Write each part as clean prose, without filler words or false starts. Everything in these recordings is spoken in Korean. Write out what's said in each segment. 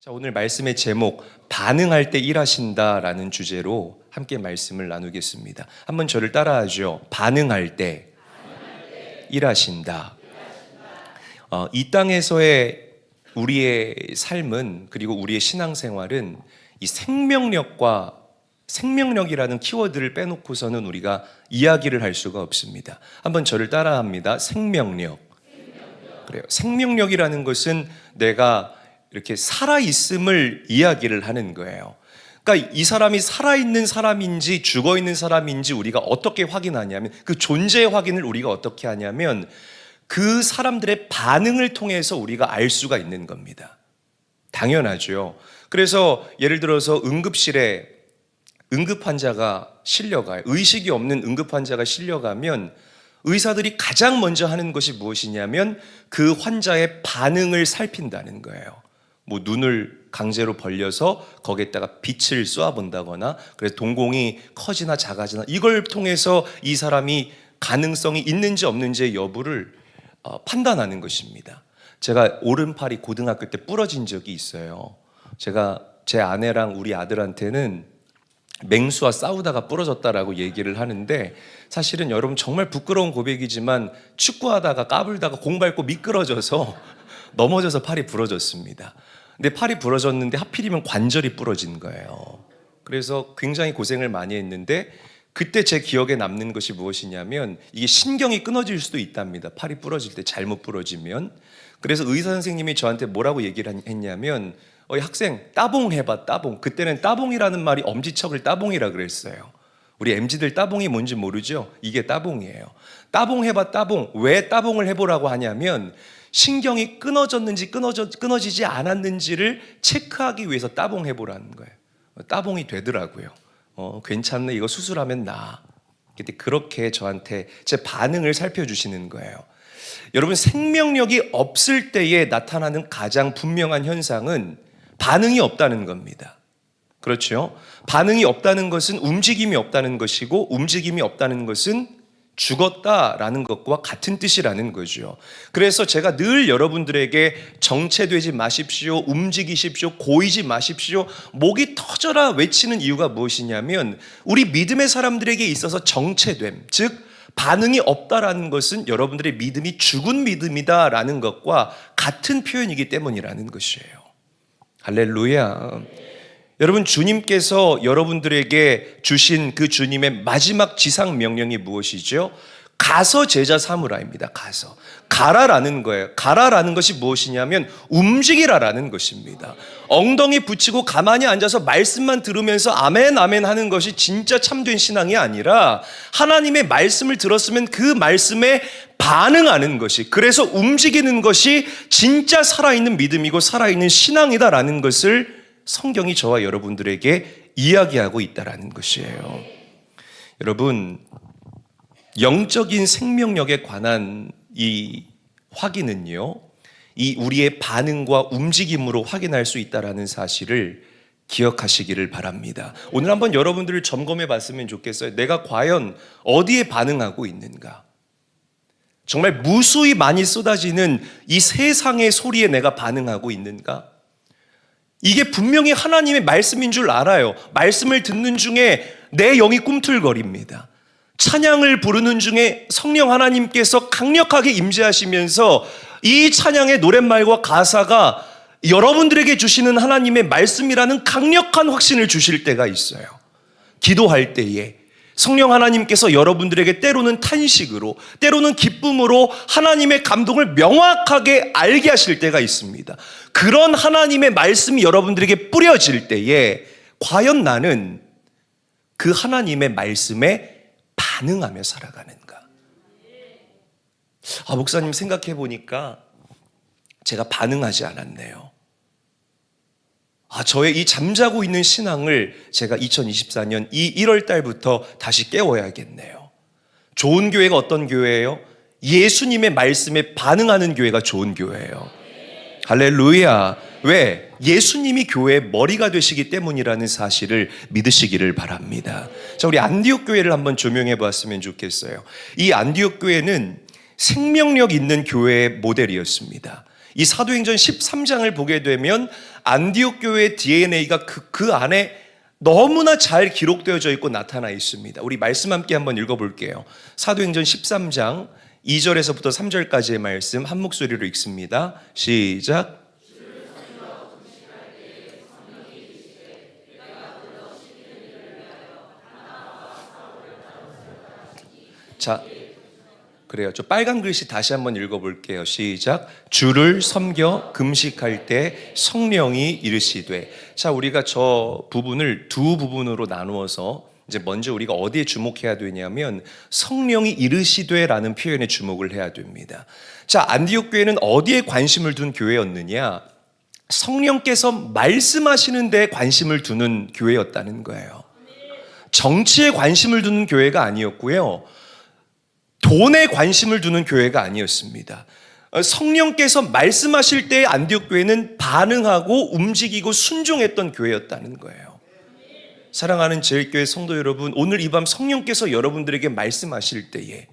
자, 오늘 말씀의 제목 반응할 때 일하신다라는 주제로 함께 말씀을 나누겠습니다. 한번 저를 따라하죠. 반응할 때 일하신다. 이 땅에서의 우리의 삶은, 그리고 우리의 신앙생활은 이 생명력이라는 키워드를 빼놓고서는 우리가 이야기를 할 수가 없습니다. 한번 저를 따라합니다. 생명력. 그래요. 생명력이라는 것은 내가 이렇게 살아있음을 이야기를 하는 거예요. 그러니까 이 사람이 살아있는 사람인지 죽어있는 사람인지 우리가 어떻게 확인하냐면, 그 존재의 확인을 우리가 어떻게 하냐면 그 사람들의 반응을 통해서 우리가 알 수가 있는 겁니다. 당연하죠. 그래서 예를 들어서 응급실에 응급환자가 실려가요. 의식이 없는 응급환자가 실려가면 의사들이 가장 먼저 하는 것이 무엇이냐면 그 환자의 반응을 살핀다는 거예요. 뭐 눈을 강제로 벌려서 거기에다가 빛을 쏘아본다거나, 그래서 동공이 커지나 작아지나 이걸 통해서 이 사람이 가능성이 있는지 없는지의 여부를 판단하는 것입니다. 제가 오른팔이 고등학교 때 부러진 적이 있어요. 제가 제 아내랑 우리 아들한테는 맹수와 싸우다가 부러졌다라고 얘기를 하는데, 사실은 여러분 정말 부끄러운 고백이지만 축구하다가 까불다가 공 밟고 미끄러져서 넘어져서 팔이 부러졌습니다. 근데 팔이 부러졌는데 하필이면 관절이 부러진 거예요. 그래서 굉장히 고생을 많이 했는데, 그때 제 기억에 남는 것이 무엇이냐면 이게 신경이 끊어질 수도 있답니다. 팔이 부러질 때 잘못 부러지면. 그래서 의사 선생님이 저한테 뭐라고 얘기를 했냐면, 학생 따봉 해봐, 따봉. 그때는 따봉이라는 말이 엄지척을 따봉이라 그랬어요. 우리 MZ들 따봉이 뭔지 모르죠? 이게 따봉이에요. 따봉 해봐, 따봉. 왜 따봉을 해보라고 하냐면 신경이 끊어졌는지 끊어지지 않았는지를 체크하기 위해서 따봉 해보라는 거예요. 따봉이 되더라고요. 괜찮네, 이거 수술하면 나아. 근데 그렇게 저한테 제 반응을 살펴주시는 거예요. 여러분, 생명력이 없을 때에 나타나는 가장 분명한 현상은 반응이 없다는 겁니다. 그렇죠? 반응이 없다는 것은 움직임이 없다는 것이고, 움직임이 없다는 것은 죽었다라는 것과 같은 뜻이라는 거죠. 그래서 제가 늘 여러분들에게 정체되지 마십시오, 움직이십시오, 고이지 마십시오, 목이 터져라 외치는 이유가 무엇이냐면, 우리 믿음의 사람들에게 있어서 정체됨, 즉 반응이 없다라는 것은 여러분들의 믿음이 죽은 믿음이다라는 것과 같은 표현이기 때문이라는 것이에요. 할렐루야. 여러분, 주님께서 여러분들에게 주신 그 주님의 마지막 지상 명령이 무엇이죠? 가서 제자 삼으라입니다. 가라라는 거예요. 가라라는 것이 무엇이냐면 움직이라라는 것입니다. 엉덩이 붙이고 가만히 앉아서 말씀만 들으면서 아멘 아멘 하는 것이 진짜 참된 신앙이 아니라, 하나님의 말씀을 들었으면 그 말씀에 반응하는 것이, 그래서 움직이는 것이 진짜 살아있는 믿음이고 살아있는 신앙이다라는 것을 성경이 저와 여러분들에게 이야기하고 있다라는 것이에요. 여러분, 영적인 생명력에 관한 이 확인은요, 이 우리의 반응과 움직임으로 확인할 수 있다라는 사실을 기억하시기를 바랍니다. 오늘 한번 여러분들을 점검해 봤으면 좋겠어요. 내가 과연 어디에 반응하고 있는가? 정말 무수히 많이 쏟아지는 이 세상의 소리에 내가 반응하고 있는가? 이게 분명히 하나님의 말씀인 줄 알아요. 말씀을 듣는 중에 내 영이 꿈틀거립니다. 찬양을 부르는 중에 성령 하나님께서 강력하게 임재하시면서 이 찬양의 노랫말과 가사가 여러분들에게 주시는 하나님의 말씀이라는 강력한 확신을 주실 때가 있어요. 기도할 때에 성령 하나님께서 여러분들에게 때로는 탄식으로, 때로는 기쁨으로 하나님의 감동을 명확하게 알게 하실 때가 있습니다. 그런 하나님의 말씀이 여러분들에게 뿌려질 때에 과연 나는 그 하나님의 말씀에 반응하며 살아가는가? 목사님, 생각해 보니까 제가 반응하지 않았네요. 저의 이 잠자고 있는 신앙을 제가 2024년 이 1월 달부터 다시 깨워야겠네요. 좋은 교회가 어떤 교회예요? 예수님의 말씀에 반응하는 교회가 좋은 교회예요. 할렐루야. 왜? 예수님이 교회의 머리가 되시기 때문이라는 사실을 믿으시기를 바랍니다. 자, 우리 안디옥 교회를 한번 조명해 봤으면 좋겠어요. 이 안디옥 교회는 생명력 있는 교회의 모델이었습니다. 이 사도행전 13장을 보게 되면 안디옥 교회의 DNA가 그 안에 너무나 잘 기록되어져 있고 나타나 있습니다. 우리 말씀 함께 한번 읽어볼게요. 사도행전 13장 2절에서부터 3절까지의 말씀 한 목소리로 읽습니다. 시작. 자, 그래요. 저 빨간 글씨 다시 한번 읽어볼게요. 시작. 주를 섬겨 금식할 때 성령이 이르시되. 자, 우리가 저 부분을 두 부분으로 나누어서 이제 먼저 우리가 어디에 주목해야 되냐면 성령이 이르시되라는 표현에 주목을 해야 됩니다. 자, 안디옥 교회는 어디에 관심을 둔 교회였느냐? 성령께서 말씀하시는 데 관심을 두는 교회였다는 거예요. 정치에 관심을 두는 교회가 아니었고요. 돈에 관심을 두는 교회가 아니었습니다. 성령께서 말씀하실 때 안디옥 교회는 반응하고 움직이고 순종했던 교회였다는 거예요. 사랑하는 제일교회 성도 여러분, 오늘 이 밤 성령께서 여러분들에게 말씀하실 때에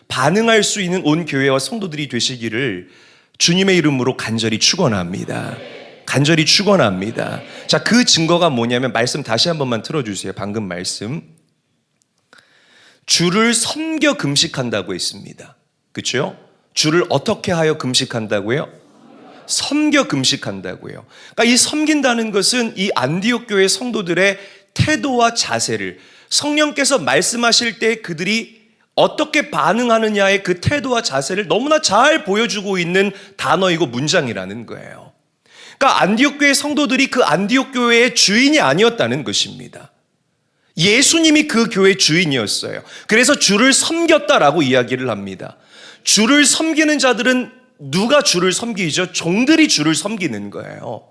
반응할 수 있는 온 교회와 성도들이 되시기를 주님의 이름으로 간절히 축원합니다. 간절히 축원합니다. 자, 그 증거가 뭐냐면 말씀 다시 한 번만 틀어주세요. 방금 말씀. 주를 섬겨 금식한다고 했습니다. 그렇죠? 주를 어떻게 하여 금식한다고요? 섬겨 금식한다고요. 그러니까 이 섬긴다는 것은 이 안디옥 교회 성도들의 태도와 자세를 성령께서 말씀하실 때 그들이 어떻게 반응하느냐의 그 태도와 자세를 너무나 잘 보여주고 있는 단어이고 문장이라는 거예요. 그러니까 안디옥 교회 성도들이 그 안디옥 교회의 주인이 아니었다는 것입니다. 예수님이 그 교회의 주인이었어요. 그래서 주를 섬겼다라고 이야기를 합니다. 주를 섬기는 자들은 누가 주를 섬기죠? 종들이 주를 섬기는 거예요.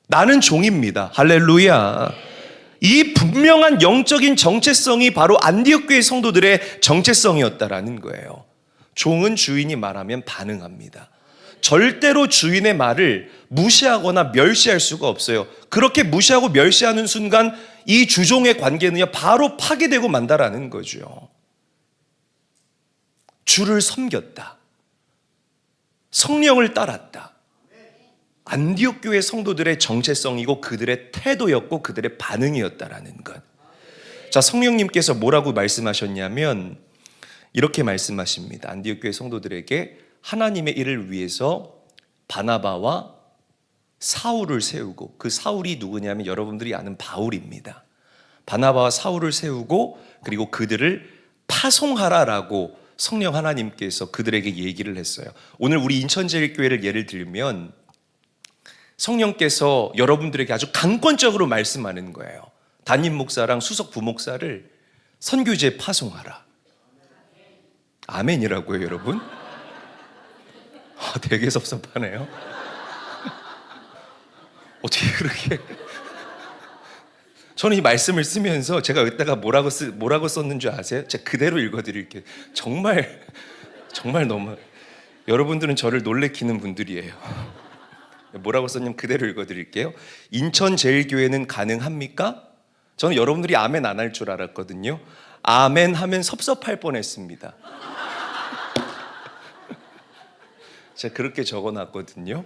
나는 종입니다. 할렐루야. 이 분명한 영적인 정체성이 바로 안디옥 교회 성도들의 정체성이었다라는 거예요. 종은 주인이 말하면 반응합니다. 절대로 주인의 말을 무시하거나 멸시할 수가 없어요. 그렇게 무시하고 멸시하는 순간 이 주종의 관계는요, 바로 파괴되고 만다라는 거죠. 주를 섬겼다. 성령을 따랐다. 안디옥 교회 성도들의 정체성이고 그들의 태도였고 그들의 반응이었다라는 것. 자, 성령님께서 뭐라고 말씀하셨냐면 이렇게 말씀하십니다. 안디옥 교회 성도들에게 하나님의 일을 위해서 바나바와 사울을 세우고, 그 사울이 누구냐면 여러분들이 아는 바울입니다. 바나바와 사울을 세우고 그리고 그들을 파송하라라고 성령 하나님께서 그들에게 얘기를 했어요. 오늘 우리 인천제일교회를 예를 들면 성령께서 여러분들에게 아주 강권적으로 말씀하는 거예요. 담임 목사랑 수석 부목사를 선교지에 파송하라. 아멘이라고요, 여러분? 되게 섭섭하네요. 어떻게 그렇게. 저는 이 말씀을 쓰면서 제가 여기다가 뭐라고 썼는 줄 아세요? 제가 그대로 읽어드릴게요. 정말 너무, 여러분들은 저를 놀래키는 분들이에요. 뭐라고 썼냐면 그대로 읽어드릴게요. 인천제일교회는 가능합니까? 저는 여러분들이 아멘 안 할 줄 알았거든요. 아멘 하면 섭섭할 뻔했습니다. 제가 그렇게 적어놨거든요.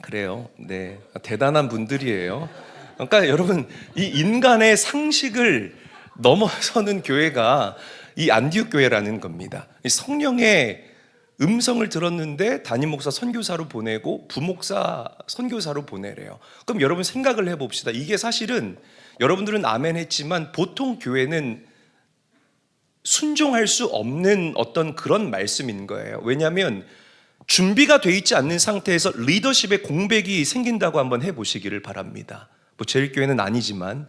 그래요. 네, 대단한 분들이에요. 그러니까 여러분, 이 인간의 상식을 넘어서는 교회가 이 안디옥 교회라는 겁니다. 이 성령의 음성을 들었는데 담임 목사 선교사로 보내고 부목사 선교사로 보내래요. 그럼 여러분 생각을 해봅시다. 이게 사실은 여러분들은 아멘 했지만 보통 교회는 순종할 수 없는 어떤 그런 말씀인 거예요. 왜냐하면 준비가 돼 있지 않는 상태에서 리더십의 공백이 생긴다고 한번 해보시기를 바랍니다. 뭐 제일교회는 아니지만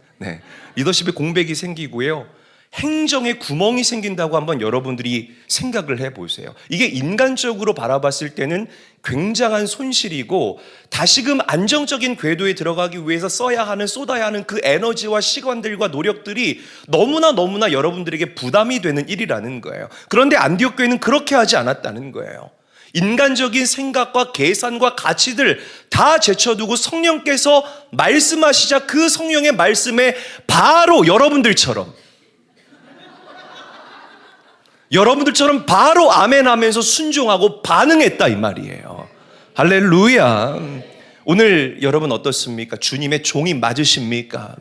리더십의 공백이 생기고요, 행정에 구멍이 생긴다고 한번 여러분들이 생각을 해보세요. 이게 인간적으로 바라봤을 때는 굉장한 손실이고 다시금 안정적인 궤도에 들어가기 위해서 쏟아야 하는 그 에너지와 시간들과 노력들이 너무나 여러분들에게 부담이 되는 일이라는 거예요. 그런데 안디옥 교회는 그렇게 하지 않았다는 거예요. 인간적인 생각과 계산과 가치들 다 제쳐두고 성령께서 말씀하시자 그 성령의 말씀에 바로 여러분들처럼 바로 아멘 하면서 순종하고 반응했다 이 말이에요. 할렐루야. 오늘 여러분 어떻습니까? 주님의 종이 맞으십니까?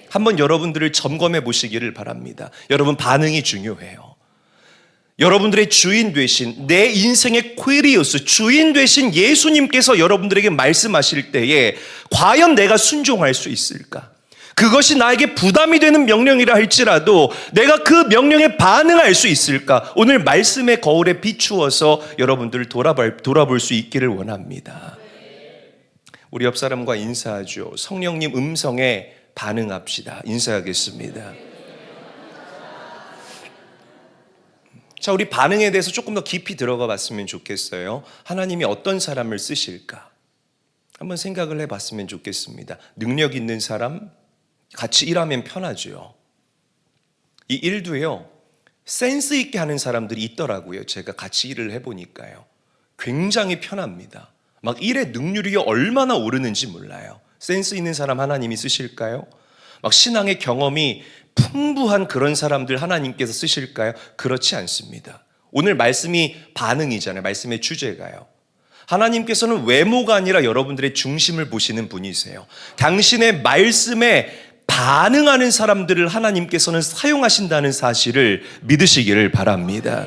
한번 여러분들을 점검해 보시기를 바랍니다. 여러분 반응이 중요해요. 여러분들의 주인 되신, 내 인생의 퀴리오스, 주인 되신 예수님께서 여러분들에게 말씀하실 때에 과연 내가 순종할 수 있을까? 그것이 나에게 부담이 되는 명령이라 할지라도 내가 그 명령에 반응할 수 있을까? 오늘 말씀의 거울에 비추어서 여러분들을 돌아볼 수 있기를 원합니다. 우리 옆 사람과 인사하죠. 성령님 음성에 반응합시다. 인사하겠습니다. 자, 우리 반응에 대해서 조금 더 깊이 들어가 봤으면 좋겠어요. 하나님이 어떤 사람을 쓰실까? 한번 생각을 해봤으면 좋겠습니다. 능력 있는 사람, 같이 일하면 편하죠. 이 일도요, 센스 있게 하는 사람들이 있더라고요. 제가 같이 일을 해보니까요. 굉장히 편합니다. 막 일의 능률이 얼마나 오르는지 몰라요. 센스 있는 사람 하나님이 쓰실까요? 막 신앙의 경험이 풍부한 그런 사람들 하나님께서 쓰실까요? 그렇지 않습니다. 오늘 말씀이 반응이잖아요. 말씀의 주제가요. 하나님께서는 외모가 아니라 여러분들의 중심을 보시는 분이세요. 당신의 말씀에 반응하는 사람들을 하나님께서는 사용하신다는 사실을 믿으시기를 바랍니다.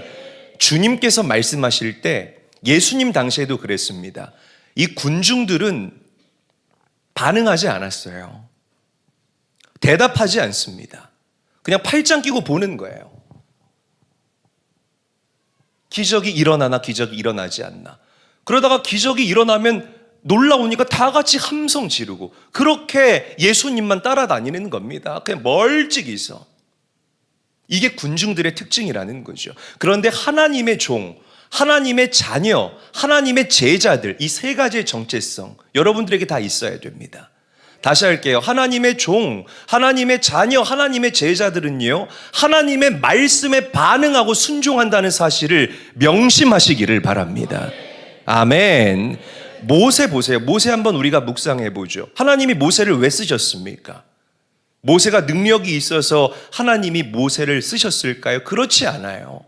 주님께서 말씀하실 때 예수님 당시에도 그랬습니다. 이 군중들은 반응하지 않았어요. 대답하지 않습니다. 그냥 팔짱 끼고 보는 거예요. 기적이 일어나나 기적이 일어나지 않나. 그러다가 기적이 일어나면 놀라우니까 다 같이 함성 지르고 그렇게 예수님만 따라다니는 겁니다. 그냥 멀찍이서. 이게 군중들의 특징이라는 거죠. 그런데 하나님의 종, 하나님의 자녀, 하나님의 제자들, 이 세 가지의 정체성 여러분들에게 다 있어야 됩니다. 다시 할게요. 하나님의 종, 하나님의 자녀, 하나님의 제자들은요, 하나님의 말씀에 반응하고 순종한다는 사실을 명심하시기를 바랍니다. 아멘. 모세 보세요. 모세 한번 우리가 묵상해 보죠. 하나님이 모세를 왜 쓰셨습니까? 모세가 능력이 있어서 하나님이 모세를 쓰셨을까요? 그렇지 않아요.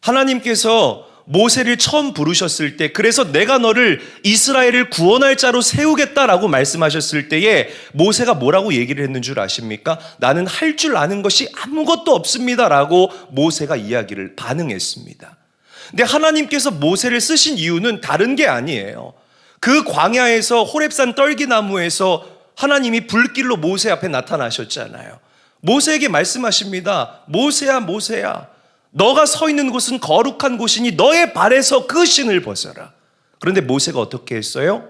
하나님께서 모세를 처음 부르셨을 때, 그래서 내가 너를 이스라엘을 구원할 자로 세우겠다라고 말씀하셨을 때에 모세가 뭐라고 얘기를 했는 줄 아십니까? 나는 할 줄 아는 것이 아무것도 없습니다라고 모세가 이야기를 반응했습니다. 근데 하나님께서 모세를 쓰신 이유는 다른 게 아니에요. 그 광야에서 호렙산 떨기나무에서 하나님이 불길로 모세 앞에 나타나셨잖아요. 모세에게 말씀하십니다. 모세야, 모세야, 너가 서 있는 곳은 거룩한 곳이니 너의 발에서 그 신을 벗어라. 그런데 모세가 어떻게 했어요?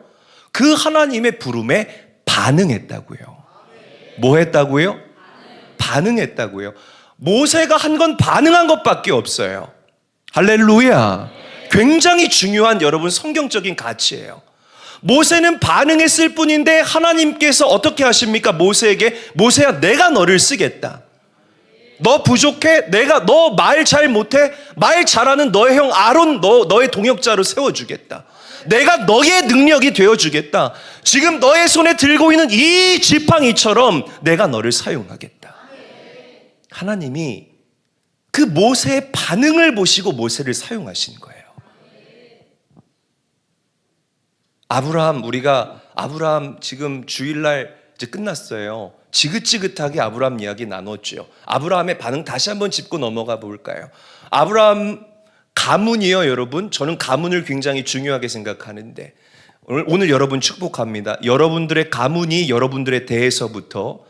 그 하나님의 부름에 반응했다고요. 뭐 했다고요? 반응했다고요. 모세가 한 건 반응한 것밖에 없어요. 할렐루야. 굉장히 중요한 여러분 성경적인 가치예요. 모세는 반응했을 뿐인데 하나님께서 어떻게 하십니까? 모세에게 모세야, 내가 너를 쓰겠다. 너 부족해? 내가 너 말 잘 못해? 말 잘하는 너의 형 아론 너의 동역자로 세워주겠다. 내가 너의 능력이 되어주겠다. 지금 너의 손에 들고 있는 이 지팡이처럼 내가 너를 사용하겠다. 하나님이 그 모세의 반응을 보시고 모세를 사용하신 거예요. 우리가 아브라함 지금 주일날 이제 끝났어요. 지긋지긋하게 아브라함 이야기 나눴죠. 아브라함의 반응 다시 한번 짚고 넘어가 볼까요? 아브라함 가문이요, 여러분. 저는 가문을 굉장히 중요하게 생각하는데 오늘 여러분 축복합니다. 여러분들의 가문이 여러분들에 대해서부터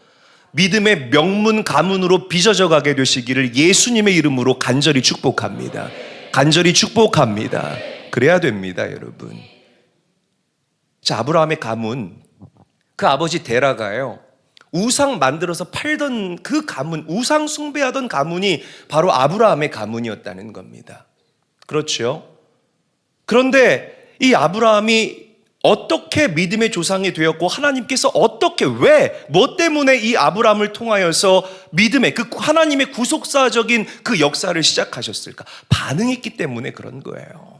믿음의 명문 가문으로 빚어져 가게 되시기를 예수님의 이름으로 간절히 축복합니다. 간절히 축복합니다. 그래야 됩니다, 여러분. 자, 아브라함의 가문, 그 아버지 데라가요, 우상 만들어서 팔던 그 가문, 우상 숭배하던 가문이 바로 아브라함의 가문이었다는 겁니다. 그렇죠? 그런데 이 아브라함이 어떻게 믿음의 조상이 되었고 하나님께서 어떻게 뭐 때문에 이 아브라함을 통하여서 믿음의 그 하나님의 구속사적인 그 역사를 시작하셨을까? 반응했기 때문에 그런 거예요.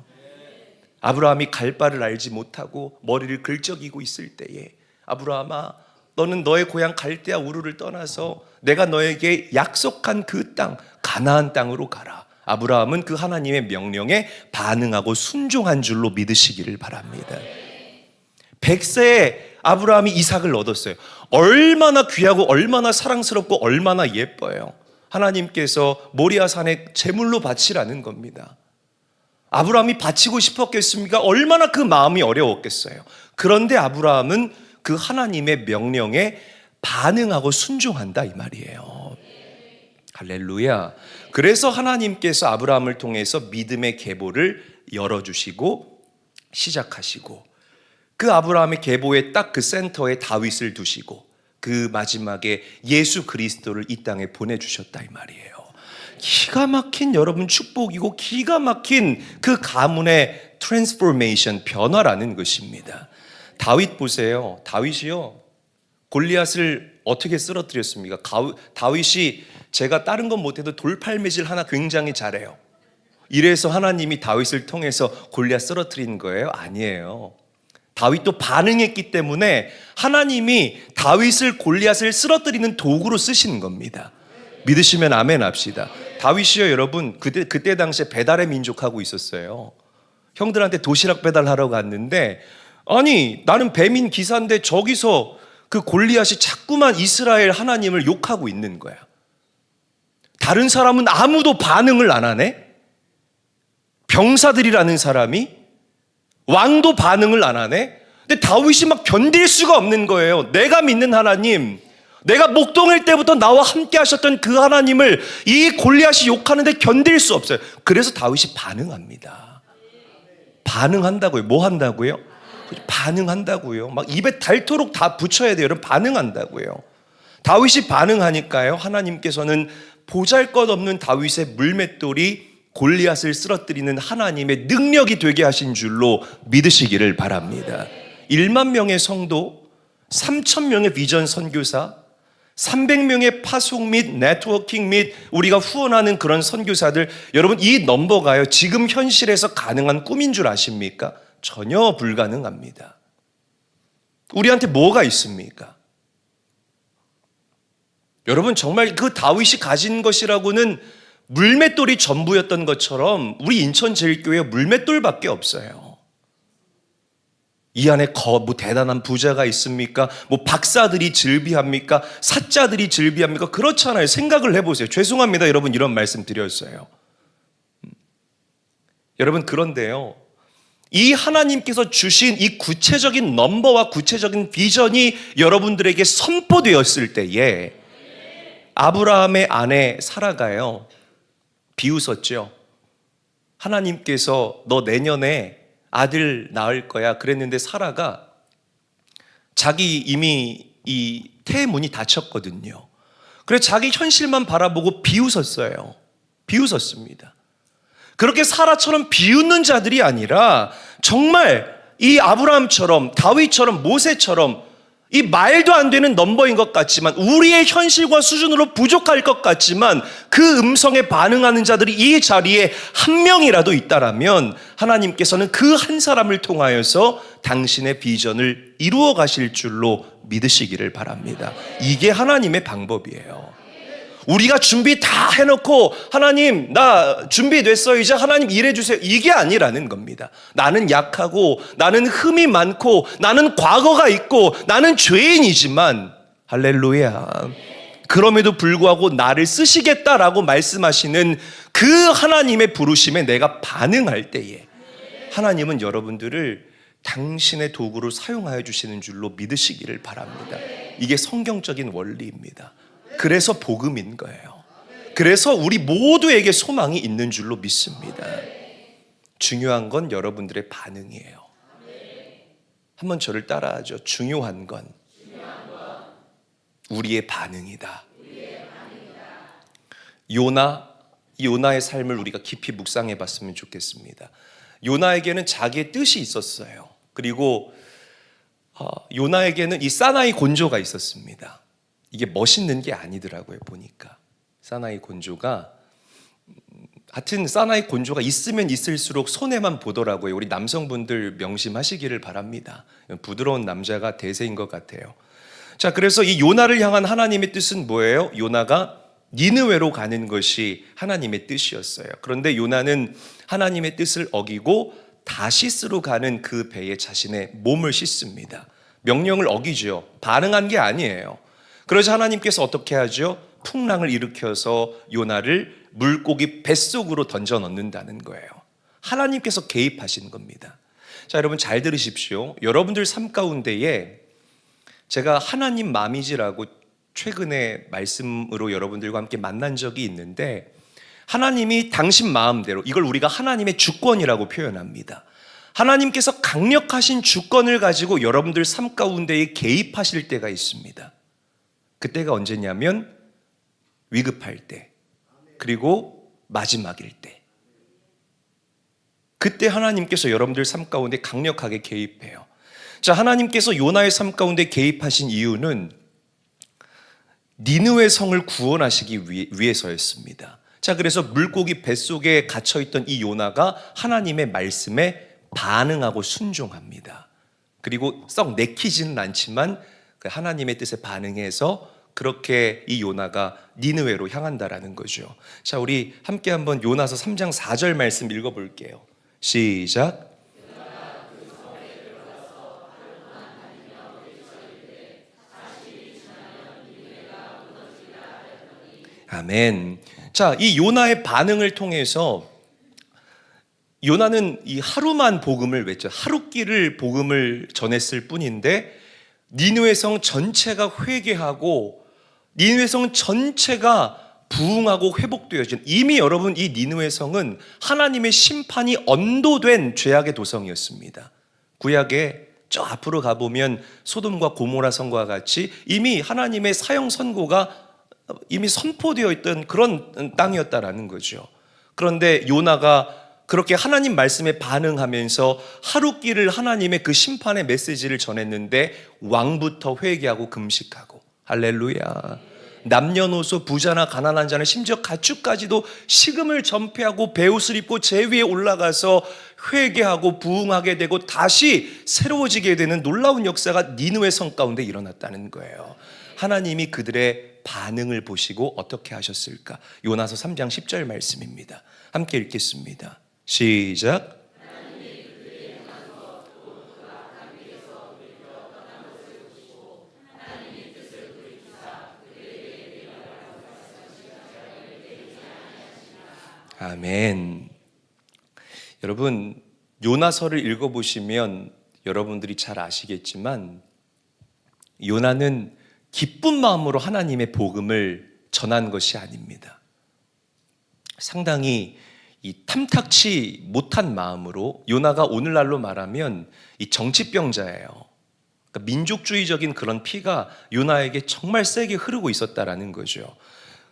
아브라함이 갈 바를 알지 못하고 머리를 긁적이고 있을 때에 아브라함아, 너는 너의 고향 갈대아 우르를 떠나서 내가 너에게 약속한 그 땅 가나안 땅으로 가라. 아브라함은 그 하나님의 명령에 반응하고 순종한 줄로 믿으시기를 바랍니다. 100세에 아브라함이 이삭을 얻었어요. 얼마나 귀하고 얼마나 사랑스럽고 얼마나 예뻐요. 하나님께서 모리아산에 제물로 바치라는 겁니다. 아브라함이 바치고 싶었겠습니까? 얼마나 그 마음이 어려웠겠어요. 그런데 아브라함은 그 하나님의 명령에 반응하고 순종한다 이 말이에요. 할렐루야. 그래서 하나님께서 아브라함을 통해서 믿음의 계보를 열어주시고 시작하시고, 그 아브라함의 계보의 딱 그 센터에 다윗을 두시고, 그 마지막에 예수 그리스도를 이 땅에 보내주셨다 이 말이에요. 기가 막힌 여러분 축복이고 기가 막힌 그 가문의 트랜스포메이션, 변화라는 것입니다. 다윗 보세요. 다윗이요, 골리앗을 어떻게 쓰러뜨렸습니까? 다윗이 제가 다른 건 못해도 돌팔매질 하나 굉장히 잘해요. 이래서 하나님이 다윗을 통해서 골리앗 쓰러뜨린 거예요? 아니에요. 다윗도 반응했기 때문에 하나님이 다윗을 골리앗을 쓰러뜨리는 도구로 쓰시는 겁니다. 믿으시면 아멘 합시다. 다윗이요 여러분, 그때 당시에 배달의 민족하고 있었어요. 형들한테 도시락 배달하러 갔는데, 아니 나는 배민 기사인데 저기서 그 골리앗이 자꾸만 이스라엘 하나님을 욕하고 있는 거야. 다른 사람은 아무도 반응을 안 하네. 병사들이라는 사람이, 왕도 반응을 안 하네. 근데 다윗이 막 견딜 수가 없는 거예요. 내가 믿는 하나님, 내가 목동일 때부터 나와 함께 하셨던 그 하나님을 이 골리앗이 욕하는데 견딜 수 없어요. 그래서 다윗이 반응합니다. 반응한다고요. 뭐 한다고요? 반응한다고요. 막 입에 닳도록 다 붙여야 돼요. 여러분, 반응한다고요. 다윗이 반응하니까요, 하나님께서는 보잘것없는 다윗의 물맷돌이 골리앗을 쓰러뜨리는 하나님의 능력이 되게 하신 줄로 믿으시기를 바랍니다. 1만 명의 성도, 3천 명의 비전 선교사, 300명의 파송 및 네트워킹 및 우리가 후원하는 그런 선교사들, 여러분 이 넘버가요 지금 현실에서 가능한 꿈인 줄 아십니까? 전혀 불가능합니다. 우리한테 뭐가 있습니까? 여러분 정말 그 다윗이 가진 것이라고는 물맷돌이 전부였던 것처럼 우리 인천제일교회 물맷돌밖에 없어요. 이 안에 뭐 대단한 부자가 있습니까? 뭐 박사들이 즐비합니까? 사자들이 즐비합니까? 그렇잖아요. 생각을 해보세요. 죄송합니다 여러분, 이런 말씀 드렸어요. 여러분, 그런데요, 이 하나님께서 주신 이 구체적인 넘버와 구체적인 비전이 여러분들에게 선포되었을 때에 아브라함의 아내 사라가요 비웃었죠. 하나님께서 너 내년에 아들 낳을 거야 그랬는데, 사라가 자기 이미 이 태문이 닫혔거든요. 그래서 자기 현실만 바라보고 비웃었어요. 비웃었습니다. 그렇게 사라처럼 비웃는 자들이 아니라 정말 이 아브라함처럼, 다윗처럼, 모세처럼 이 말도 안 되는 넘버인 것 같지만, 우리의 현실과 수준으로 부족할 것 같지만 그 음성에 반응하는 자들이 이 자리에 한 명이라도 있다라면 하나님께서는 그 한 사람을 통하여서 당신의 비전을 이루어 가실 줄로 믿으시기를 바랍니다. 이게 하나님의 방법이에요. 우리가 준비 다 해놓고 하나님 나 준비됐어 이제 하나님 일해주세요, 이게 아니라는 겁니다. 나는 약하고 나는 흠이 많고 나는 과거가 있고 나는 죄인이지만, 할렐루야, 그럼에도 불구하고 나를 쓰시겠다라고 말씀하시는 그 하나님의 부르심에 내가 반응할 때에 하나님은 여러분들을 당신의 도구로 사용하여 주시는 줄로 믿으시기를 바랍니다. 이게 성경적인 원리입니다. 그래서 복음인 거예요. 그래서 우리 모두에게 소망이 있는 줄로 믿습니다. 중요한 건 여러분들의 반응이에요. 한번 저를 따라하죠. 중요한 건 우리의 반응이다. 요나의 삶을 우리가 깊이 묵상해 봤으면 좋겠습니다. 요나에게는 자기의 뜻이 있었어요. 그리고 요나에게는 이 사나이 곤조가 있었습니다. 이게 멋있는 게 아니더라고요, 보니까. 사나이 곤조가, 하여튼 사나이 곤조가 있으면 있을수록 손해만 보더라고요. 우리 남성분들 명심하시기를 바랍니다. 부드러운 남자가 대세인 것 같아요. 자, 그래서 이 요나를 향한 하나님의 뜻은 뭐예요? 요나가 니느웨로 가는 것이 하나님의 뜻이었어요. 그런데 요나는 하나님의 뜻을 어기고 다시스로 가는 그 배에 자신의 몸을 싣습니다. 명령을 어기죠. 반응한 게 아니에요. 그러자 하나님께서 어떻게 하죠? 풍랑을 일으켜서 요나를 물고기 뱃속으로 던져 넣는다는 거예요. 하나님께서 개입하신 겁니다. 자, 여러분 잘 들으십시오. 여러분들 삶 가운데에 제가 하나님 맘이지라고 최근에 말씀으로 여러분들과 함께 만난 적이 있는데, 하나님이 당신 마음대로, 이걸 우리가 하나님의 주권이라고 표현합니다. 하나님께서 강력하신 주권을 가지고 여러분들 삶 가운데에 개입하실 때가 있습니다. 그때가 언제냐면 위급할 때, 그리고 마지막일 때. 그때 하나님께서 여러분들 삶 가운데 강력하게 개입해요. 자, 하나님께서 요나의 삶 가운데 개입하신 이유는 니느웨 성을 구원하시기 위해서였습니다. 자, 그래서 물고기 뱃속에 갇혀있던 이 요나가 하나님의 말씀에 반응하고 순종합니다. 그리고 썩 내키지는 않지만 하나님의 뜻에 반응해서 그렇게 이 요나가 니느웨로 향한다라는 거죠. 자, 우리 함께 한번 요나서 3장 4절 말씀 읽어볼게요. 시작. 아멘. 자, 이 요나의 반응을 통해서 요나는 이 하루만 복음을 외쳐, 하루끼를 복음을 전했을 뿐인데 니느웨 성 전체가 회개하고 니느웨 성 전체가 부흥하고 회복되어진, 이미 여러분 이 니느웨 성은 하나님의 심판이 언도된 죄악의 도성이었습니다. 구약에 저 앞으로 가보면 소돔과 고모라 성과 같이 이미 하나님의 사형 선고가 이미 선포되어 있던 그런 땅이었다라는 거죠. 그런데 요나가 그렇게 하나님 말씀에 반응하면서 하루끼를 하나님의 그 심판의 메시지를 전했는데 왕부터 회개하고 금식하고, 할렐루야. 남녀노소 부자나 가난한 자는 심지어 가축까지도 식음을 전폐하고 베옷을 입고 제 위에 올라가서 회개하고 부흥하게 되고 다시 새로워지게 되는 놀라운 역사가 니느웨 성 가운데 일어났다는 거예요. 하나님이 그들의 반응을 보시고 어떻게 하셨을까? 요나서 3장 10절 말씀입니다. 함께 읽겠습니다. 시작. 아멘. 여러분, 요나서를 읽어보시면 여러분들이 잘 아시겠지만 요나는 기쁜 마음으로 하나님의 복음을 전한 것이 아닙니다. 상당히 이 탐탁치 못한 마음으로, 요나가 오늘날로 말하면 이 정치병자예요. 그러니까 민족주의적인 그런 피가 요나에게 정말 세게 흐르고 있었다라는 거죠.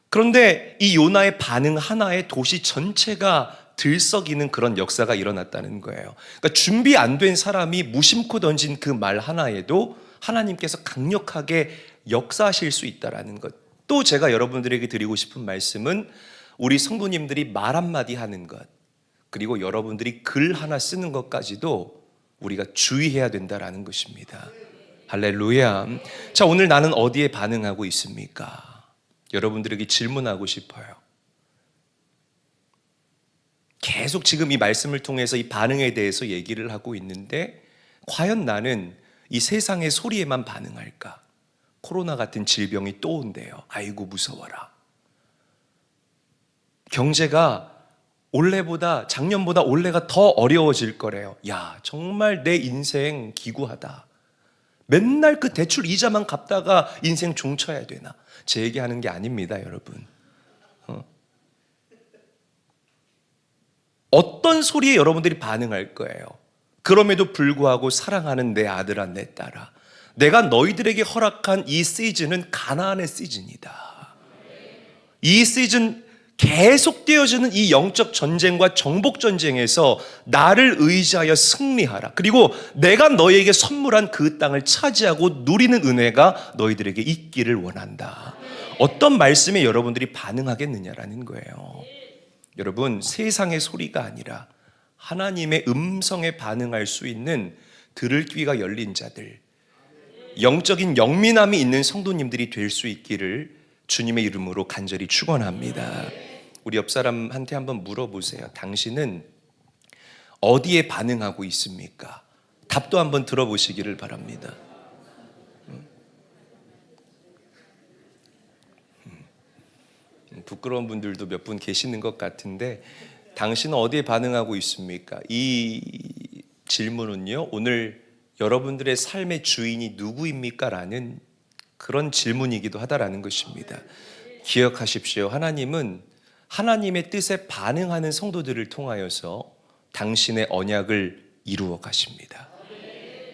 그런데 이 요나의 반응 하나에 도시 전체가 들썩이는 그런 역사가 일어났다는 거예요. 그러니까 준비 안 된 사람이 무심코 던진 그 말 하나에도 하나님께서 강력하게 역사하실 수 있다라는 것. 또 제가 여러분들에게 드리고 싶은 말씀은 우리 성도님들이 말 한마디 하는 것, 그리고 여러분들이 글 하나 쓰는 것까지도 우리가 주의해야 된다라는 것입니다. 할렐루야. 자, 오늘 나는 어디에 반응하고 있습니까? 여러분들에게 질문하고 싶어요. 계속 지금 이 말씀을 통해서 이 반응에 대해서 얘기를 하고 있는데, 과연 나는 이 세상의 소리에만 반응할까? 코로나 같은 질병이 또 온대요. 아이고 무서워라. 경제가 올해보다, 작년보다 올해가 더 어려워질 거래요. 야, 정말 내 인생 기구하다. 맨날 그 대출 이자만 갚다가 인생 종쳐야 되나? 제 얘기하는 게 아닙니다, 여러분. 어떤 소리에 여러분들이 반응할 거예요? 그럼에도 불구하고 사랑하는 내 아들아, 내 딸아, 내가 너희들에게 허락한 이 시즌은 가나안의 시즌이다. 이 시즌 계속되어지는 이 영적 전쟁과 정복 전쟁에서 나를 의지하여 승리하라. 그리고 내가 너희에게 선물한 그 땅을 차지하고 누리는 은혜가 너희들에게 있기를 원한다. 어떤 말씀에 여러분들이 반응하겠느냐라는 거예요. 여러분, 세상의 소리가 아니라 하나님의 음성에 반응할 수 있는 들을 귀가 열린 자들, 영적인 영민함이 있는 성도님들이 될 수 있기를 주님의 이름으로 간절히 축원합니다. 우리 옆 사람한테 한번 물어보세요. 당신은 어디에 반응하고 있습니까? 답도 한번 들어보시기를 바랍니다. 부끄러운 분들도 몇 분 계시는 것 같은데, 당신은 어디에 반응하고 있습니까? 이 질문은요, 오늘 여러분들의 삶의 주인이 누구입니까? 라는 그런 질문이기도 하다라는 것입니다. 기억하십시오. 하나님은 하나님의 뜻에 반응하는 성도들을 통하여서 당신의 언약을 이루어 가십니다.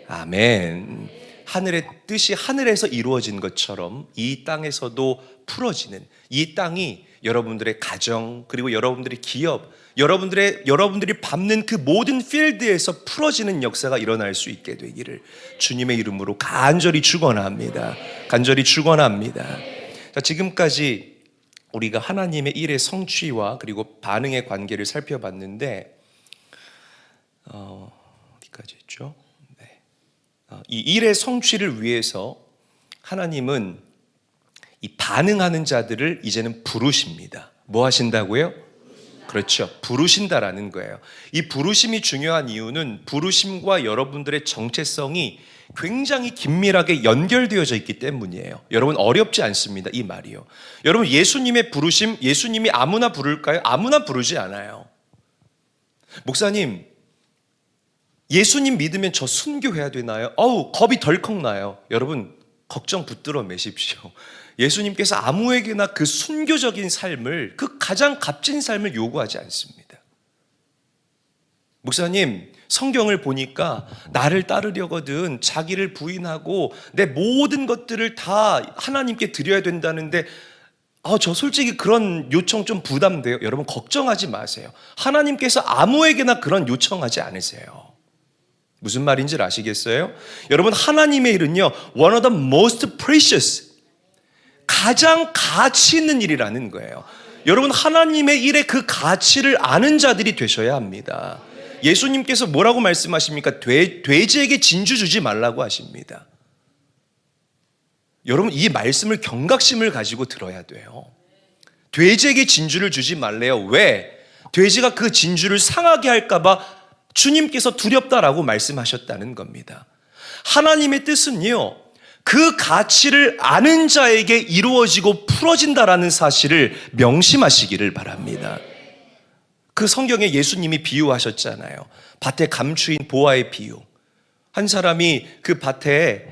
아멘. 하늘의 뜻이 하늘에서 이루어진 것처럼 이 땅에서도 풀어지는, 이 땅이 여러분들의 가정, 그리고 여러분들의 기업, 여러분들이 밟는 그 모든 필드에서 풀어지는 역사가 일어날 수 있게 되기를 주님의 이름으로 간절히 축원합니다. 간절히 축원합니다. 자, 지금까지 우리가 하나님의 일의 성취와 그리고 반응의 관계를 살펴봤는데, 어디까지 했죠? 네. 이 일의 성취를 위해서 하나님은 이 반응하는 자들을 이제는 부르십니다. 뭐 하신다고요? 그렇죠. 부르신다라는 거예요. 이 부르심이 중요한 이유는 부르심과 여러분들의 정체성이 굉장히 긴밀하게 연결되어져 있기 때문이에요. 여러분, 어렵지 않습니다. 이 말이요. 여러분, 예수님의 부르심, 예수님이 아무나 부를까요? 아무나 부르지 않아요. 목사님, 예수님 믿으면 저 순교해야 되나요? 겁이 덜컥 나요. 여러분, 걱정 붙들어 매십시오. 예수님께서 아무에게나 그 순교적인 삶을, 그 가장 값진 삶을 요구하지 않습니다. 목사님, 성경을 보니까 나를 따르려거든 자기를 부인하고 내 모든 것들을 다 하나님께 드려야 된다는데, 저 솔직히 그런 요청 좀 부담돼요. 여러분, 걱정하지 마세요. 하나님께서 아무에게나 그런 요청하지 않으세요. 무슨 말인지 아시겠어요? 여러분, 하나님의 일은요, one of the most precious, 가장 가치 있는 일이라는 거예요. 여러분, 하나님의 일의 그 가치를 아는 자들이 되셔야 합니다. 예수님께서 뭐라고 말씀하십니까? 돼지에게 진주 주지 말라고 하십니다. 여러분, 이 말씀을 경각심을 가지고 들어야 돼요. 돼지에게 진주를 주지 말래요. 왜? 돼지가 그 진주를 상하게 할까봐 주님께서 두렵다라고 말씀하셨다는 겁니다. 하나님의 뜻은요, 그 가치를 아는 자에게 이루어지고 풀어진다라는 사실을 명심하시기를 바랍니다. 그 성경에 예수님이 비유하셨잖아요. 밭에 감추인 보아의 비유. 한 사람이 그 밭에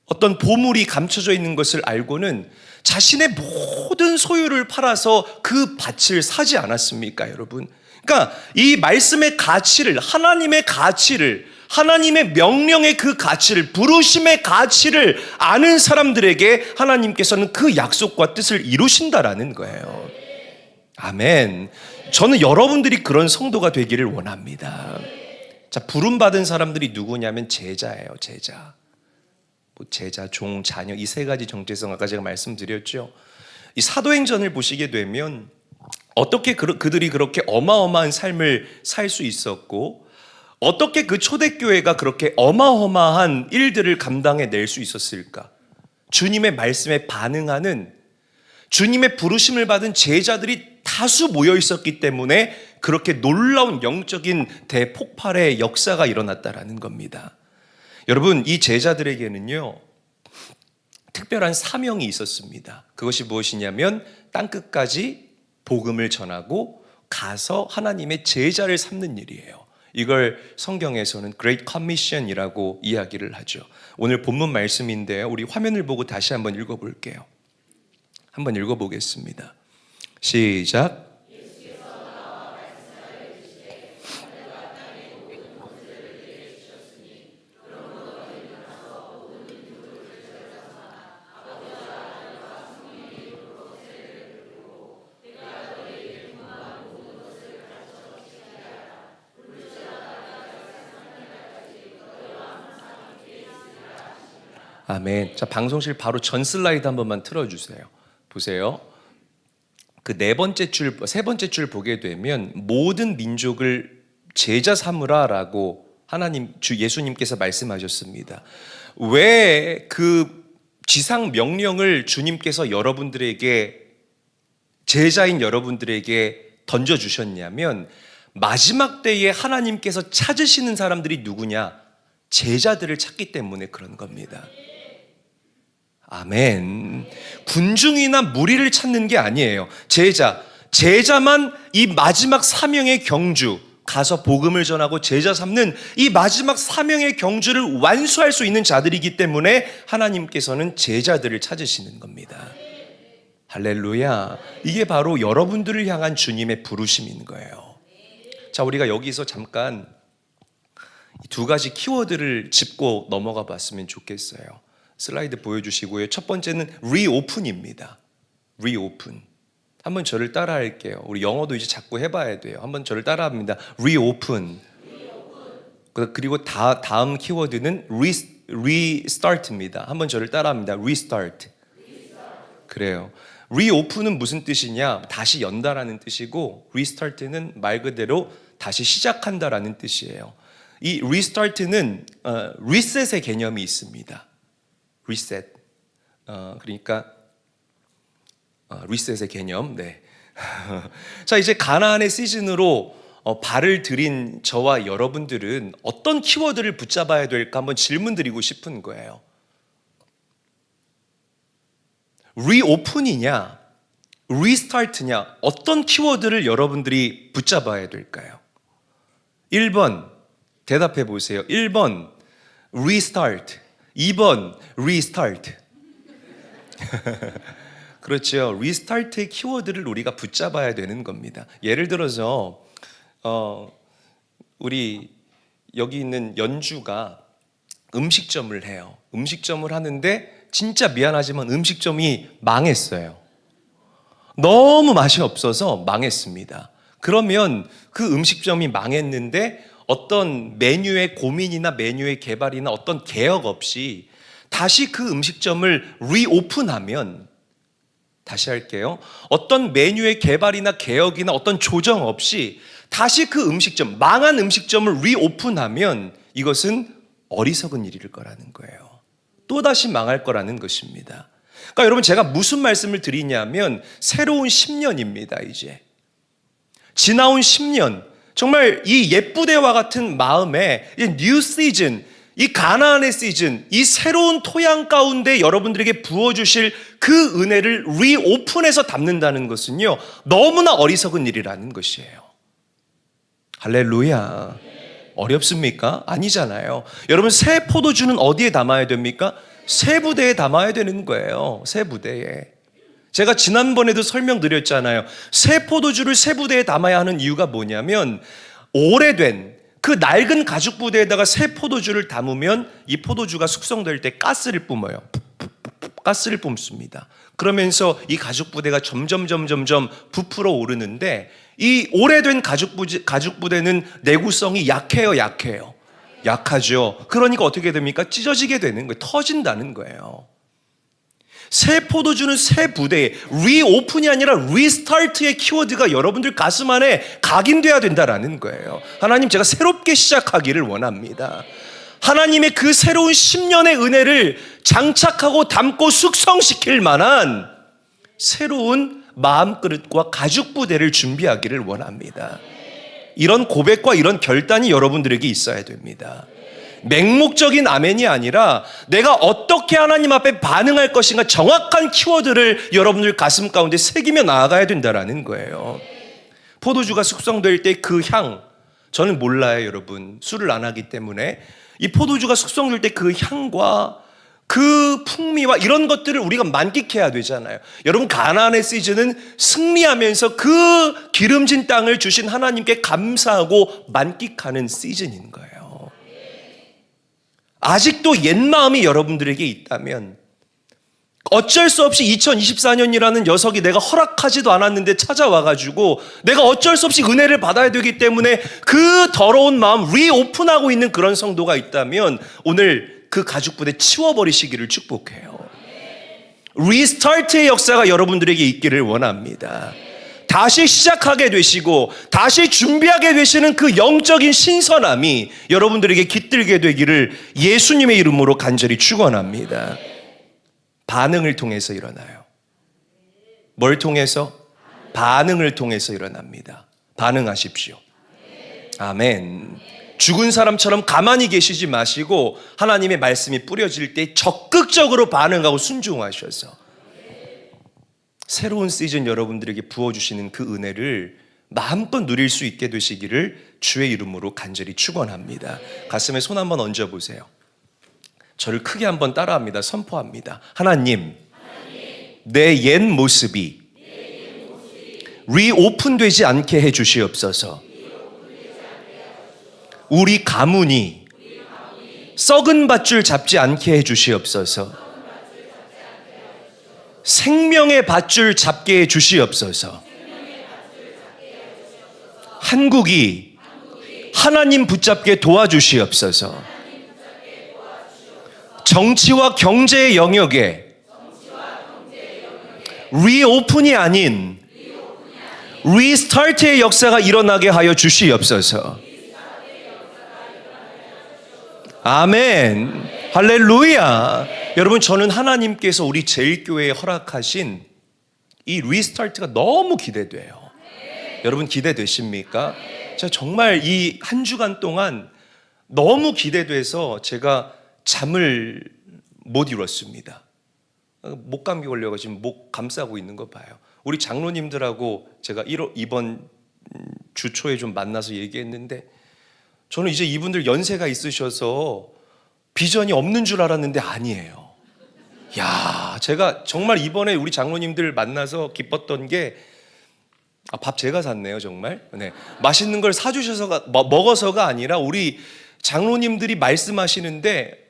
어떤 보물이 감춰져 있는 것을 알고는 자신의 모든 소유를 팔아서 그 밭을 사지 않았습니까, 여러분? 그러니까 이 말씀의 가치를, 하나님의 가치를, 하나님의 명령의 그 가치를, 부르심의 가치를 아는 사람들에게 하나님께서는 그 약속과 뜻을 이루신다라는 거예요. 아멘. 저는 여러분들이 그런 성도가 되기를 원합니다. 자, 부름받은 사람들이 누구냐면 제자예요. 제자. 제자, 종, 자녀, 이 세 가지 정체성 아까 제가 말씀드렸죠. 이 사도행전을 보시게 되면 어떻게 그들이 그렇게 어마어마한 삶을 살 수 있었고, 어떻게 그 초대교회가 그렇게 어마어마한 일들을 감당해낼 수 있었을까? 주님의 말씀에 반응하는, 주님의 부르심을 받은 제자들이 다수 모여 있었기 때문에 그렇게 놀라운 영적인 대폭발의 역사가 일어났다라는 겁니다. 여러분, 이 제자들에게는요, 특별한 사명이 있었습니다. 그것이 무엇이냐면 땅끝까지 복음을 전하고 가서 하나님의 제자를 삼는 일이에요. 이걸 성경에서는 Great Commission이라고 이야기를 하죠. 오늘 본문 말씀인데요, 우리 화면을 보고 다시 한번 읽어볼게요. 한번 읽어보겠습니다. 시작. 아멘. 자, 방송실 바로 전 슬라이드 한 번만 틀어주세요. 보세요. 그 세 번째 줄 보게 되면 모든 민족을 제자 삼으라라고 예수님께서 말씀하셨습니다. 왜 그 지상 명령을 주님께서 여러분들에게, 제자인 여러분들에게 던져주셨냐면, 마지막 때에 하나님께서 찾으시는 사람들이 누구냐? 제자들을 찾기 때문에 그런 겁니다. 아멘. 군중이나 무리를 찾는 게 아니에요. 제자만 이 마지막 사명의 경주, 가서 복음을 전하고 제자 삼는 이 마지막 사명의 경주를 완수할 수 있는 자들이기 때문에 하나님께서는 제자들을 찾으시는 겁니다. 할렐루야. 이게 바로 여러분들을 향한 주님의 부르심인 거예요. 자, 우리가 여기서 잠깐 두 가지 키워드를 짚고 넘어가 봤으면 좋겠어요. 슬라이드 보여주시고요. 첫 번째는 리오픈입니다. 리오픈. 한번 저를 따라 할게요. 우리 영어도 이제 자꾸 해봐야 돼요. 한번 저를 따라 합니다. 리오픈. 그리고 다음 키워드는 리스타트입니다. 한번 저를 따라 합니다. 리스타트. 그래요. 리오픈은 무슨 뜻이냐? 다시 연다라는 뜻이고, 리스타트는 말 그대로 다시 시작한다라는 뜻이에요. 이 리스타트는 리셋의 개념이 있습니다. 리셋. 그러니까 리셋의 개념. 네. 자, 이제 가나안의 시즌으로 발을 들인 저와 여러분들은 어떤 키워드를 붙잡아야 될까 한번 질문 드리고 싶은 거예요. 리오픈이냐, 리스타트냐, 어떤 키워드를 여러분들이 붙잡아야 될까요? 1번 대답해 보세요. 1번 restart, 2번 restart. 그렇죠. 리스타트의 키워드를 우리가 붙잡아야 되는 겁니다. 예를 들어서 우리 여기 있는 연주가 음식점을 해요. 음식점을 하는데 진짜 미안하지만 음식점이 망했어요. 너무 맛이 없어서 망했습니다. 그러면 그 음식점이 망했는데 어떤 메뉴의 고민이나 메뉴의 개발이나 어떤 개혁 없이 다시 그 음식점을 리오픈하면, 다시 할게요. 어떤 메뉴의 개발이나 개혁이나 어떤 조정 없이 다시 그 음식점, 망한 음식점을 리오픈하면 이것은 어리석은 일일 거라는 거예요. 또다시 망할 거라는 것입니다. 그러니까 여러분, 제가 무슨 말씀을 드리냐면 새로운 10년입니다. 이제 지나온 10년, 정말 이 옛부대와 같은 마음에 뉴 시즌, 이 가나안의 시즌, 이 새로운 토양 가운데 여러분들에게 부어주실 그 은혜를 리오픈해서 담는다는 것은요, 너무나 어리석은 일이라는 것이에요. 할렐루야. 어렵습니까? 아니잖아요. 여러분, 새 포도주는 어디에 담아야 됩니까? 새 부대에 담아야 되는 거예요. 새 부대에. 제가 지난번에도 설명드렸잖아요. 새 포도주를 새 부대에 담아야 하는 이유가 뭐냐면, 오래된 그 낡은 가죽 부대에다가 새 포도주를 담으면 이 포도주가 숙성될 때 가스를 뿜어요. 가스를 뿜습니다. 그러면서 이 가죽 부대가 점점 부풀어 오르는데, 이 오래된 가죽 부대는 내구성이 약해요. 약하죠. 그러니까 어떻게 됩니까? 찢어지게 되는 거예요. 터진다는 거예요. 새 포도주는 새 부대에, 리오픈이 아니라 리스타트의 키워드가 여러분들 가슴 안에 각인돼야 된다라는 거예요. 하나님, 제가 새롭게 시작하기를 원합니다. 하나님의 그 새로운 10년의 은혜를 장착하고 담고 숙성시킬 만한 새로운 마음그릇과 가죽 부대를 준비하기를 원합니다. 이런 고백과 이런 결단이 여러분들에게 있어야 됩니다. 맹목적인 아멘이 아니라 내가 어떻게 하나님 앞에 반응할 것인가, 정확한 키워드를 여러분들 가슴 가운데 새기며 나아가야 된다는 거예요. 포도주가 숙성될 때 그 향, 저는 몰라요, 여러분. 술을 안 하기 때문에. 이 포도주가 숙성될 때 그 향과 그 풍미와 이런 것들을 우리가 만끽해야 되잖아요. 여러분, 가나안의 시즌은 승리하면서 그 기름진 땅을 주신 하나님께 감사하고 만끽하는 시즌인 거예요. 아직도 옛 마음이 여러분들에게 있다면, 어쩔 수 없이 2024년이라는 녀석이 내가 허락하지도 않았는데 찾아와가지고 내가 어쩔 수 없이 은혜를 받아야 되기 때문에 그 더러운 마음 리오픈하고 있는 그런 성도가 있다면, 오늘 그 가죽부대 치워버리시기를 축복해요. 리스타트의 역사가 여러분들에게 있기를 원합니다. 다시 시작하게 되시고 다시 준비하게 되시는 그 영적인 신선함이 여러분들에게 깃들게 되기를 예수님의 이름으로 간절히 축원합니다. 반응을 통해서 일어나요. 뭘 통해서? 반응을 통해서 일어납니다. 반응하십시오. 아멘. 죽은 사람처럼 가만히 계시지 마시고 하나님의 말씀이 뿌려질 때 적극적으로 반응하고 순종하셔서 새로운 시즌 여러분들에게 부어주시는 그 은혜를 마음껏 누릴 수 있게 되시기를 주의 이름으로 간절히 축원합니다. 가슴에 손 한번 얹어보세요. 저를 크게 한번 따라합니다. 선포합니다. 하나님, 내 옛 모습이 리오픈되지 않게 해주시옵소서. 우리 가문이 썩은 밧줄 잡지 않게 해주시옵소서. 생명의 밧줄 잡게 해주시옵소서. 한국이 하나님 붙잡게 도와주시옵소서. 정치와 경제의 영역에 리오픈이 아닌 리스타트의 역사가 일어나게 하여 주시옵소서. 아멘. 할렐루야. 여러분, 저는 하나님께서 우리 제일교회에 허락하신 이 리스타트가 너무 기대돼요. 여러분 기대되십니까? 제가 정말 이 한 주간 동안 너무 기대돼서 제가 잠을 못 이뤘습니다. 목감기 걸려가지고 지금 목 감싸고 있는 거 봐요. 우리 장로님들하고 제가 이번 주 초에 좀 만나서 얘기했는데 저는 이제 이분들 연세가 있으셔서 비전이 없는 줄 알았는데 아니에요. 야, 제가 정말 이번에 우리 장로님들 만나서 기뻤던 게 밥 제가 샀네요, 정말. 네, 맛있는 걸 사주셔서 먹어서가 아니라 우리 장로님들이 말씀하시는데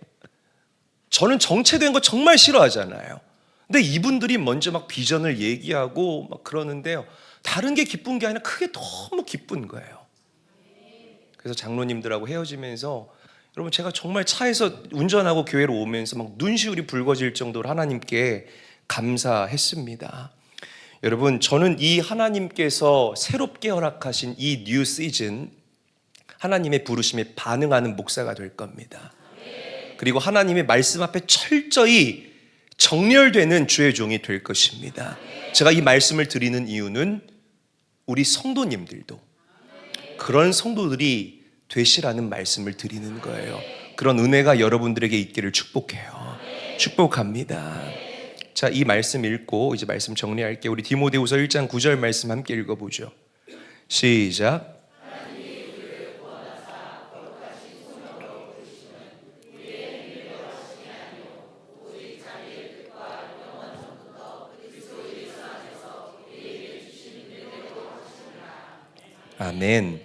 저는 정체된 거 정말 싫어하잖아요. 근데 이분들이 먼저 막 비전을 얘기하고 막 그러는데요. 다른 게 기쁜 게 아니라 크게 너무 기쁜 거예요. 그래서 장로님들하고 헤어지면서 여러분 제가 정말 차에서 운전하고 교회로 오면서 막 눈시울이 붉어질 정도로 하나님께 감사했습니다. 여러분, 저는 이 하나님께서 새롭게 허락하신 이 뉴 시즌 하나님의 부르심에 반응하는 목사가 될 겁니다. 그리고 하나님의 말씀 앞에 철저히 정렬되는 주의 종이 될 것입니다. 제가 이 말씀을 드리는 이유는 우리 성도님들도 그런 성도들이 되시라는 말씀을 드리는 거예요. 그런 은혜가 여러분들에게 있기를 축복해요. 축복합니다. 자, 이 말씀 읽고 이제 말씀 정리할게요. 우리 디모데후서 1장 9절 말씀 함께 읽어보죠. 시작. 아멘.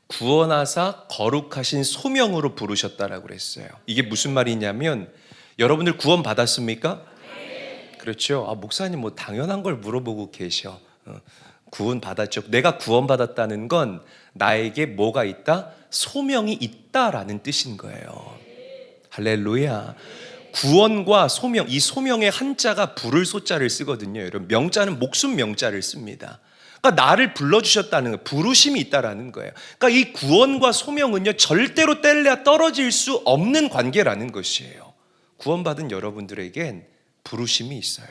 구원하사 거룩하신 소명으로 부르셨다라고 그랬어요. 이게 무슨 말이냐면 여러분들 구원 받았습니까? 그렇죠. 목사님 뭐 당연한 걸 물어보고 계셔. 구원 받았죠. 내가 구원 받았다는 건 나에게 뭐가 있다? 소명이 있다라는 뜻인 거예요. 할렐루야. 구원과 소명, 이 소명의 한자가 부를 소자를 쓰거든요. 여러분, 명자는 목숨 명자를 씁니다. 그러니까 나를 불러주셨다는 거예요. 부르심이 있다라는 거예요. 그러니까 이 구원과 소명은요, 절대로 뗄래야 떨어질 수 없는 관계라는 것이에요. 구원받은 여러분들에겐 부르심이 있어요.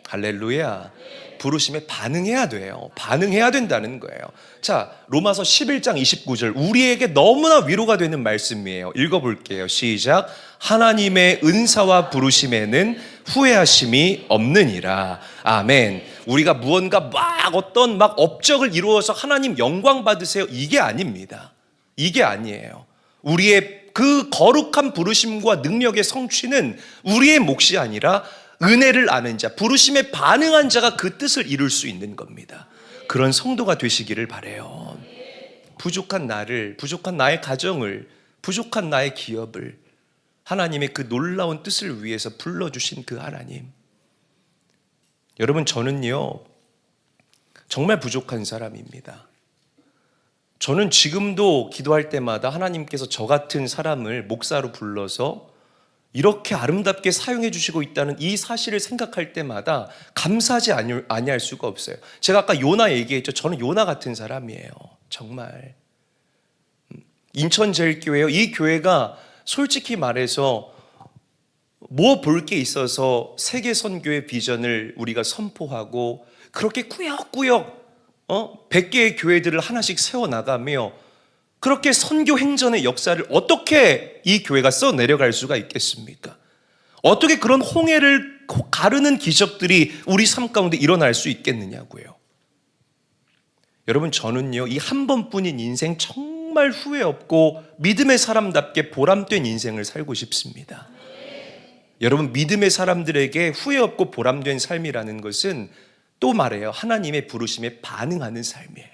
할렐루야. 부르심에 반응해야 돼요. 반응해야 된다는 거예요. 자, 로마서 11장 29절 우리에게 너무나 위로가 되는 말씀이에요. 읽어볼게요. 시작. 하나님의 은사와 부르심에는 후회하심이 없느니라. 아멘. 우리가 무언가 막 어떤 막 업적을 이루어서 하나님 영광 받으세요, 이게 아닙니다. 이게 아니에요. 우리의 그 거룩한 부르심과 능력의 성취는 우리의 몫이 아니라 은혜를 아는 자, 부르심에 반응한 자가 그 뜻을 이룰 수 있는 겁니다. 그런 성도가 되시기를 바라요. 부족한 나를, 부족한 나의 가정을, 부족한 나의 기업을 하나님의 그 놀라운 뜻을 위해서 불러주신 그 하나님. 여러분, 저는요 정말 부족한 사람입니다. 저는 지금도 기도할 때마다 하나님께서 저 같은 사람을 목사로 불러서 이렇게 아름답게 사용해 주시고 있다는 이 사실을 생각할 때마다 감사하지 아니할 수가 없어요. 제가 아까 요나 얘기했죠. 저는 요나 같은 사람이에요. 정말. 인천제일교회요. 이 교회가 솔직히 말해서 뭐 볼 게 있어서 세계 선교의 비전을 우리가 선포하고 그렇게 꾸역꾸역 100개의 교회들을 하나씩 세워나가며 그렇게 선교 행전의 역사를 어떻게 이 교회가 써내려갈 수가 있겠습니까? 어떻게 그런 홍해를 가르는 기적들이 우리 삶 가운데 일어날 수 있겠느냐고요. 여러분, 저는요, 이 한 번뿐인 인생 정말 후회 없고 믿음의 사람답게 보람된 인생을 살고 싶습니다. 여러분, 믿음의 사람들에게 후회 없고 보람된 삶이라는 것은 또 말해요, 하나님의 부르심에 반응하는 삶이에요.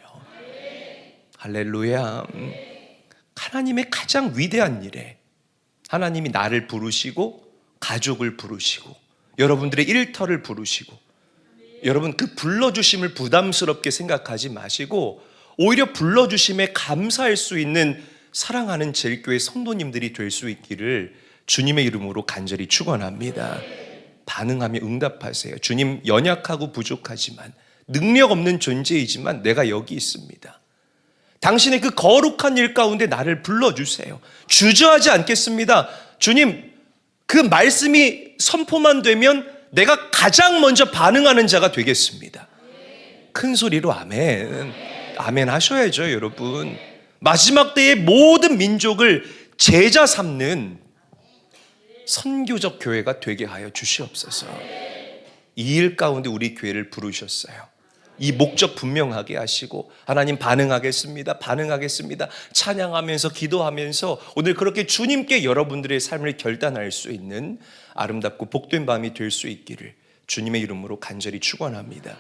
할렐루야. 하나님의 가장 위대한 일에 하나님이 나를 부르시고 가족을 부르시고 여러분들의 일터를 부르시고, 여러분 그 불러주심을 부담스럽게 생각하지 마시고 오히려 불러주심에 감사할 수 있는 사랑하는 제일교회 성도님들이 될 수 있기를 주님의 이름으로 간절히 축원합니다. 반응하며 응답하세요. 주님, 연약하고 부족하지만 능력 없는 존재이지만 내가 여기 있습니다. 당신의 그 거룩한 일 가운데 나를 불러주세요. 주저하지 않겠습니다. 주님, 그 말씀이 선포만 되면 내가 가장 먼저 반응하는 자가 되겠습니다. 큰 소리로 아멘. 아멘 하셔야죠, 여러분. 마지막 때의 모든 민족을 제자 삼는 선교적 교회가 되게 하여 주시옵소서. 이 일 가운데 우리 교회를 부르셨어요. 이 목적 분명하게 하시고, 하나님 반응하겠습니다, 반응하겠습니다, 찬양하면서 기도하면서 오늘 그렇게 주님께 여러분들의 삶을 결단할 수 있는 아름답고 복된 밤이 될 수 있기를 주님의 이름으로 간절히 축원합니다.